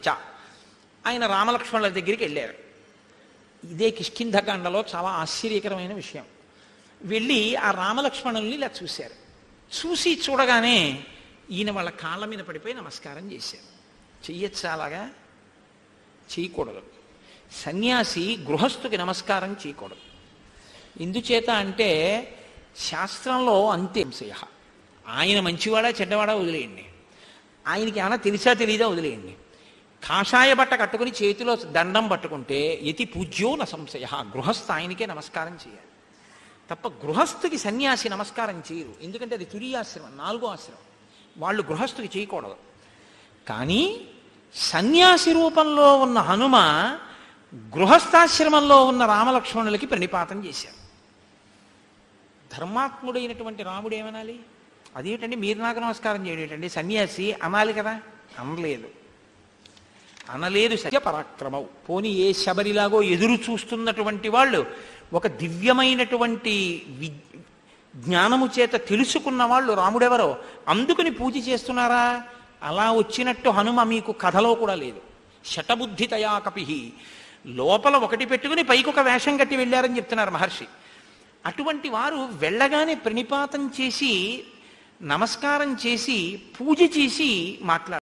చ ఆయన రామలక్ష్మణుల దగ్గరికి వెళ్ళారు. ఇదే కిష్కింధకాండలో చాలా ఆశ్చర్యకరమైన విషయం. వెళ్ళి ఆ రామలక్ష్మణుల్ని ఇలా చూశారు. చూసి చూడగానే ఈయన వాళ్ళ కాళ్ళ మీద పడిపోయి నమస్కారం చేశారు. చెయ్యొచ్చా అలాగా? చేయకూడదు. సన్యాసి గృహస్థుకి నమస్కారం చేయకూడదు. ఎందుచేత అంటే శాస్త్రంలో అంతే సంశయ. ఆయన మంచివాడా చెడ్డవాడా వదిలేయండి, ఆయనకి ఏమైనా తెలిసా తెలీదా వదిలేయండి. కాషాయ బట్ట కట్టుకుని చేతిలో దండం పట్టుకుంటే యతి పూజ్యో న సంశయ. గృహస్థ ఆయనకే నమస్కారం చేయాలి తప్ప గృహస్థుకి సన్యాసి నమస్కారం చేయరు. ఎందుకంటే అది తురియాశ్రమం, 4వ ఆశ్రమం. వాళ్ళు గృహస్థుకి చేయకూడదు. కానీ సన్యాసి రూపంలో ఉన్న హనుమ గృహస్థాశ్రమంలో ఉన్న రామలక్ష్మణులకి ప్రణిపాతం చేశారు. ధర్మాత్ముడైనటువంటి రాముడు ఏమనాలి? అదేంటండి మీరు నాకు నమస్కారం చేయడం ఏంటండి, సన్యాసి అనాలి కదా. అనలేదు. సత్య పరాక్రమం. పోనీ ఏ శబరిలాగో ఎదురు చూస్తున్నటువంటి వాళ్ళు ఒక దివ్యమైనటువంటి జ్ఞానము చేత తెలుసుకున్న వాళ్ళు రాముడెవరో అందుకుని పూజ చేస్తున్నారా? అలా వచ్చినట్టు హనుమ మీకు కథలో కూడా లేదు. శటబుద్ధితయా కపిహి. లోపల ఒకటి పెట్టుకుని పైకి ఒక వేషం కట్టి వెళ్ళారని చెప్తున్నారు మహర్షి. అటువంటి వారు వెళ్ళగానే ప్రణిపాతం చేసి నమస్కారం చేసి పూజ చేసి మాట్లాడారు.